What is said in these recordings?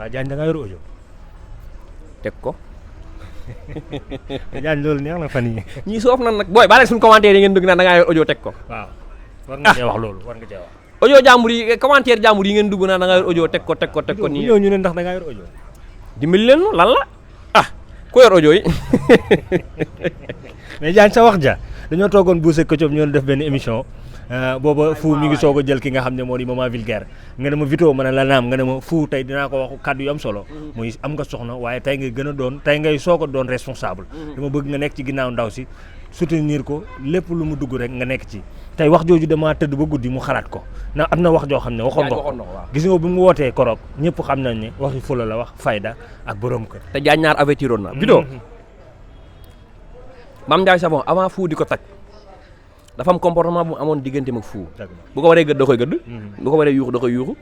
waaw Diagne da nga yor audio. teg ko. Diagne loolu neex na fan yii. ñii soof nan nag booy baale suñu commentaire yi ngeen dugg naan da ngaa yor audio teg ko. waaw war nga cee wax loolu war nga cee wax. audio jàmbur yi commentaire jàmbur yi ngeen dugg naan da ngaa yor audio teg ko nii. ñëw ñu ne ndax da ngaa yor audio. dimbali leen lan la ku yor audio yi. mais Diagne sa wax ja dañoo toogoon Boucher Ketchup ñoo def benn émission booba Fou mi ngi soog a jël ki nga xam ne moo di moment vulgaire nga ne ma Vito ma ne la naam nga ne ma Fou tey dinaa ko wax kàddu yu am solo muy am nga soxna waaye tey ngay gën a doon tey ngay soog a doon responsable dama bëgg nga nekk ci ginnaaw ndaw si soutenir ko lépp lu mu dugg rek nga nekk ci tey wax jooju damaa tëdd ba guddi mu xalaat ko na am na wax joo xam ne waxoon nga ko gis nga bi mu wootee koroog ñëpp xam nañ ne waxi fula la wax fayda ak borom kër te Diagne ñaar avertiroon na Vito Mame Ndiaye Savon avant Fou di ko tag dafa am comportement bu mu amoon digganteem ak Fou bu ko waree gëdd da koy gëdd bu ko waree yuuxu da koy yuuxu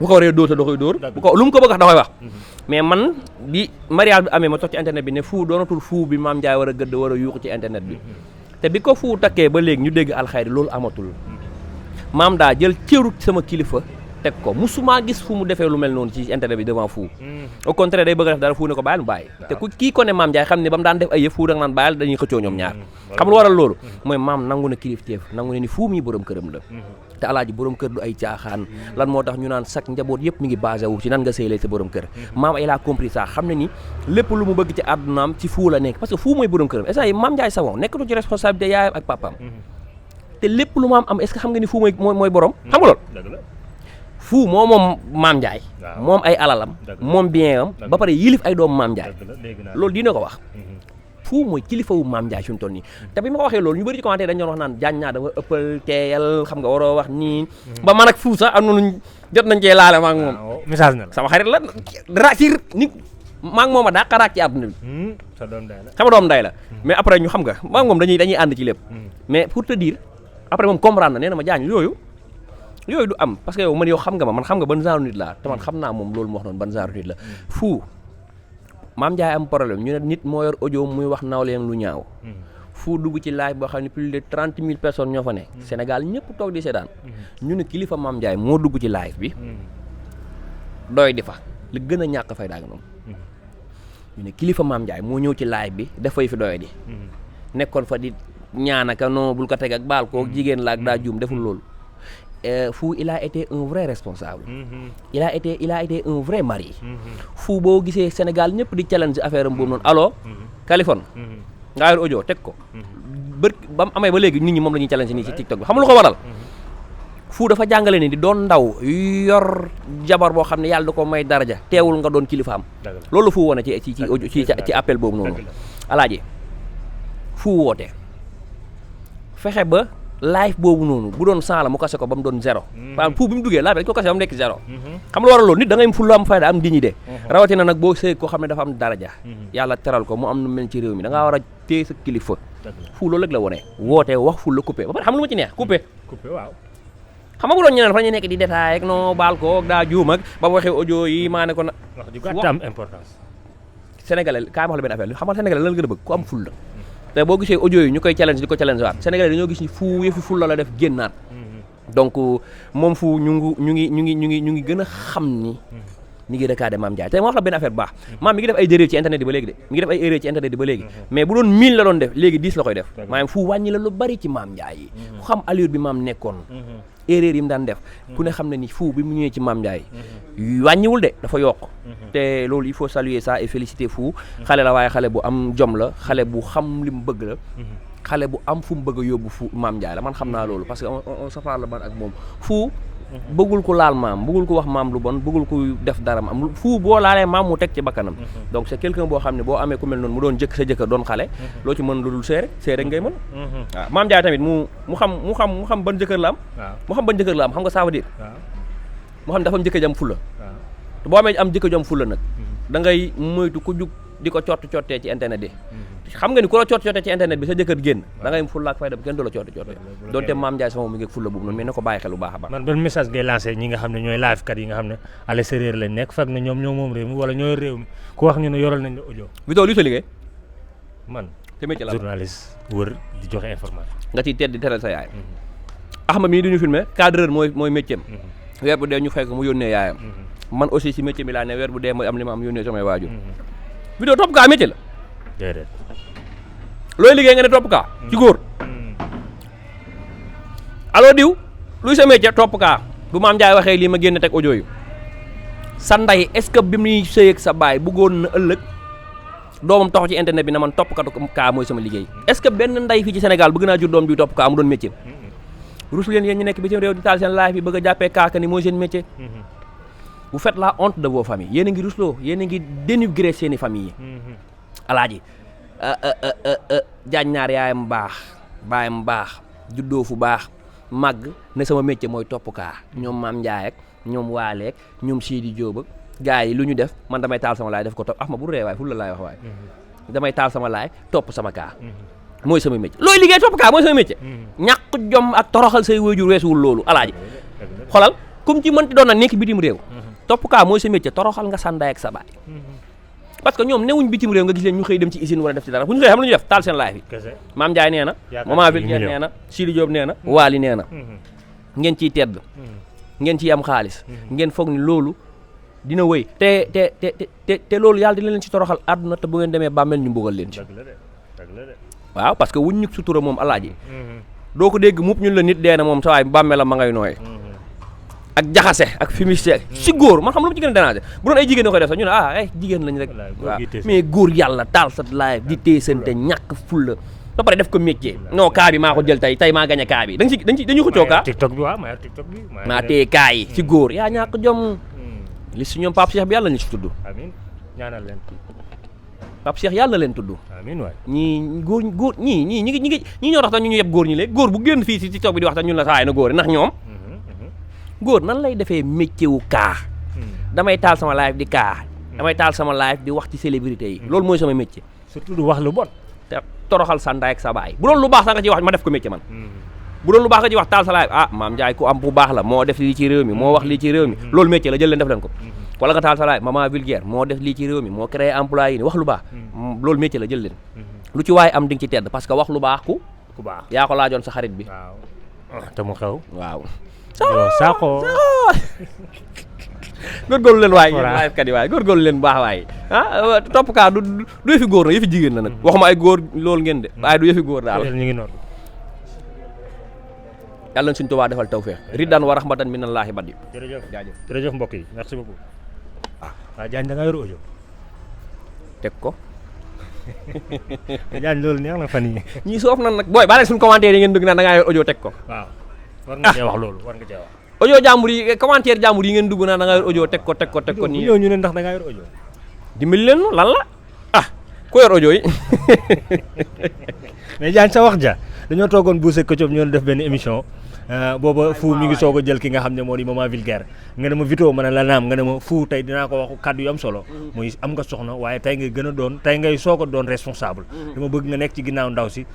bu ko waree dóor da koy dóor bu ko lu mu ko bëgg da koy wax mais man bi mariage bi amee ma toog ci internet bi ne Fou doonatul Fou bi Mame Ndiaye war a gëdd war a yuuxu ci internet bi te bi ko Fou takkee ba léegi ñu dégg alxayri loolu amatul maam daa jël cëru sama kilifa teg ko musuma gis Fou mu defee lu mel noonu ci internet bi devant Fou au contraire day bëgg a def dara Fou ne ko bàyyil mu bàyyi te ku kii ko ne Mame Ndiaye xam ne ba mu daan def ay yëf Fou da nga naan bàyyil dañuy xëccoo ñoom ñaar xam lu waral loolu mooy maam nangu na kilifteef nangu ne ni Fou mii borom këram la te alaaji borom kër du ay caaxaan lan moo tax ñu naan sax njaboot yëpp mi ngi basé wu ci nan nga sëylee sa borom kër maam il a compris ça xam ne ni lépp lu mu bëgg ci àddunaam ci Fou la nekk parce que Fou mooy borom këram est-ce que Mame Ndiaye Savon nekkatu ci responsabilité yaayam ak papaam te lépp lu maam am est-ce que xam nga ni Fou mooy borom xam nga loolu Fou moom Mame Ndiaye moom ay alalam moom bien am ba pare yilif ay doomu Mame Ndiaye loolu dina ko wax Fou mooy kilifa wu Mame Ndiaye suñu toll nii te bi ma ko waxee loolu ñu bëri ci commentaire dañu doon wax naan Diagne ñaa dafa ëppal teeyal xam nga waroo wax nii ba man ak Fou sax am na jot nañ cee laale maa ngi moom message na la sama xarit la ra ci nit maa ngi moom a daa xaraat ci àdduna bi sa doom day la sama doom day la mais après ñu xam nga maa ngi moom dañuy ànd ci lépp mais pour te dire après moom comprendre na nee na ma Diagne yooyu du am parce que yow man yow xam nga ma man xam nga ban genre nit laa te man xam naa moom loolu mu wax noonu ban genre nit la Fou Mame Ndiaye am problème ñu ne nit moo yor audio muy wax nawleem lu ñaaw Fou dugg ci live boo xam ne plus de 30 000 personnes ñoo fa ne Sénégal ñëpp toog di seetaan ñu ne kilifa Mame Ndiaye moo dugg ci live bi doy di fa li gën a ñàkk fay daanga noonu ñu ne kilifa Mame Ndiaye moo ñëw ci live bi dafay fi doy di nekkoon fa di ñaanaka non bul ko teg ak baal koo jigéen la ak daa juum deful loolu Fou il a été un vrai responsable il a été un vrai mari Fou boo gisee Sénégal ñëpp di challenge affaire am boobu noonu allo Kaliphone ngaa yor audio teg ko ba mu amee ba léegi nit ñi moom la ñuy challenge nii ci TikTok bi xam lu ko waral Fou dafa jàngale ni di doon ndaw yor jabar boo xam ne yàlla da ko may daraja teewul nga doon kilifaam loolu Fou wone ci appel boobu noonu alaaji Fou woote fexe ba live boobu noonu bu doon 100 la mu kase ko ba mu doon 0 par exemple Fou bi mu duggee live dañ ko kase ba mu nekk 0 xam lu waral loolu nit da ngay am fulla am fayda am dignité rawatina nag boo sëy koo xam ne dafa am daraja yàlla teral ko mu am nu mel ci réew mi da ngaa war a téye sa kilifa Fou loolu rek la wone woote wax fulla coupé ba pare xam lu ma ci neex coupé waaw xam nga bu doon ñeneen fa ñu nekk di détail ak non baal ko daa juum ak ba waxee audio yi maa ne ko na wax ju gàtt am importance sénégalais kaa ma wax la benn affaire xam nga sénégalais lan la gën a bëgg ku am fulla te boo gisee audio yi ñu koy challenge di ko challenge waat sénégalais dañoo gis ni Fou yëfi fulla la def génnaat donc moom Fou ñu ngi gën a xam ni mi ngi recadré Mame Ndiaye te ma wax la benn affaire bu baax maam mi ngi def ay erreur ci internet bi ba léegi de mi ngi def ay erreur ci internet bi ba léegi mais bu doon 1000 la doon def léegi 10 la koy def maanaam Fou wàññi la lu bari ci Mame Ndiaye yi ku xam allure bi maam nekkoon erreur yi mu daan def ku ne xam ne ni Fou bi mu ñëwee ci Mame Ndiaye wàññiwul de dafa yokk te loolu il faut saluer ça et féliciter Fou xale la waaye xale bu am jom la xale bu xam li mu bëgg la xale bu am fu mu bëgg a yóbbu Fou Mame Ndiaye la man xam naa loolu parce que on se parle man ak moom Fou bëggul ko laal maam bëggul ko wax maam lu bon bëggul ko def dara am Fou boo laalee maam mu teg ci bakkanam donc c'est quelqu'un boo xam ne boo amee ku mel noonu mu doon sa jëkkër doon xale loo ci mën lu dul seere seere ngay mën waaw Mame Ndiaye tamit mu xam ban jëkkër la am mu xam ban jëkkër la am xam nga ça veut dire mu xam dafa am jëkkër jam fulla te boo amee am jëkkër jam fulla nag da ngay moytu ku jug di ko cottee ci internet bi xam nga ni ku la cottee ci internet bi sa jëkkër génn da ngay fulla ak fayda bi kenn du la cottee donte Mame Ndiaye sama mi ngi fulla boobu noonu mais na ko bàyyi xel bu baax a baax man ban message ngay lancé ñi nga xam ne ñooy live kat yi nga xam ne à l'extérieur lañ nekk fekk na ñoom ñoo moom réew mi wala ñooy réew mi ku wax ñu ne yoral nañ la audio Vito luy sa liggéey man te métier la journaliste wër di joxe information nga ciy tedd di teral sa yaay Ahmad mii duñu filmé cadreur mooy métier am weer bu dee ñu fekk mu yónnee yaayam man aussi si métier bi laa ne weer bu dee mooy am li ma am yónnee samay waajur vidéo topp kaa métier la déedéet looy liggéey nga ne topp kaa ci góor allo diw luy sa métier topp kaa bu maam Ndiaye waxee lii ma génn teg audio yu sa ndey est-ce que bi muy sëy ak sa baay bëggoon na ëllëg doomam taxaw ci internet bi na man topp kaa mooy sama liggéey est-ce que benn ndey fii ci Sénégal bëgg naa jur doom bi topp kaa mu doon métier rus leen yéen ñu nekk bitim réew di taal seen live bi bëgg a jàppee kaaka ni mooy seen métier vous faites la honte de vos familles yéen a ngi rusloo yéen a ngi dénigrer seeni famille yi alaaji jaañ naar yaayam baax baayam baax juddoo fu baax màgg ne sama métier mooy topp kaa ñoom maam Ndiaye ak ñoom waaleek ñoom Sidi Diop ak gars yi lu ñu def man damay taal sama laay def ko topp ma bu ree waay fu la laay wax waay damay taal sama laay topp sama kaa mooy sama métier looy liggéey topp kaa mooy sama métier ñàkk jom ak toroxal say waajur weesuwul loolu alaaji xolal comme ci mënti doon na nekk bitim réew topp kaa mooy sa métier toroxal nga sàndaay ak sa baay parce que ñoom newuñ bitim réew nga gis leen ñu xëy dem ci usine wala def ci dara bu ñu xëy xam lu ñu def taal seen live yi maam Ndiaye nee na maman Vilguère nee na Sidi Diop nee na Waly nee na ngeen ciy tedd ngeen ciy am xaalis ngeen foog ni loolu dina wëy te loolu yàlla dina leen ci toroxal àdduna te bu ngeen demee bàmmeel ñu mbugal leen ci waaw parce que wuñ ñu sutura moom alaaji doo ko dégg mupp ñun la nit dee na moom sa waay bàmmeelam ma ngay nooy ak jaxase ak fumiste si góor man xam lu mu ci gën a déranger bu doon ay jigéen ñoo koy def sax ñu ne ay jigéen lañ rek waaw mais góor yàlla taal sa live di téesante ñàkk fulla ba pare def ko métier non kaa bi maa ko jël tey maa gañe kaa bi dañuy xëccoo kaa TikTok bi waaw maa téye kaa yi si góor yaa ñàkk jom li si ñoom Pape Cheikh bi yàlla ñu si tudd amiin ñaanal leen Pape Cheikh yàlla leen tudd amiin waay ñii góor ñii ñi ñoo tax ñu yeb góor ñi léegi góor bu génn fii si TikTok bi di wax tax ñun la saay na góor ndax ñoom góor nan lay defee métier wu kaa damay taal sama live di kaa damay taal sama live di wax ci célébrité yi loolu mooy sama métier surtout du wax lu bon te toroxal sa ndaay ak sa baay bu doon lu baax sax nga ci wax ma def ko métier man bu doon lu baax nga ci wax taal sa live maam Ndiaye ku am bu baax la moo def lii ci réew mi moo wax lii ci réew mi loolu métier la jël leen def leen ko wala nga taal sa live maman Vilguère moo def lii ci réew mi moo créé emploi yi wax lu baax loolu métier la jël leen lu ci waaye am di nga ci tedd parce que wax lu baax ku baax yaa ko laajoon sa xarit bi waaw te mu xew waaw saako góorgóorlu leen waay live kat yi waay góorgóorlu leen bu baax waay topp kaa du yëfi góor na yëfi jigéen la nag waxuma ay góor loolu ngeen de waaye du yëfi góor daal ñu ngi noonu yàlla na suñu Tuubaa defal tawfeex riddan wa rahmatan minallaahi badi jërëjëf mbokk yi merci beaucoup waaw Diagne da nga yor audio teg ko Diagne loolu neex na fan yi ñii soof nan nag booy baa leen suñu commentaire yi ngeen dugg naan da ngaa yor audio teg ko waaw war nga cee wax loolu war nga cee wax audio jàmbur yi commentaire jàmbur yi ngeen dugg naan da ngaa yor audio teg ko nii ñëw ñu ne ndax da ngaa yor audio dimbali leen lan la ku yor audio yi mais Diagne sa wax ja dañoo toogoon Boucher Ketchup ñoo def benn émission booba Fou mi ngi soog a jël ki nga xam ne moo di maman Vilguère nga ne ma Vito ma ne la naam nga ne ma Fou tey dinaa ko wax kàddu yu am solo muy am nga soxna waaye tey ngay gën a doon tey ngay soog a doon responsable dama bëgg nga nekk ci ginnaaw ndaw si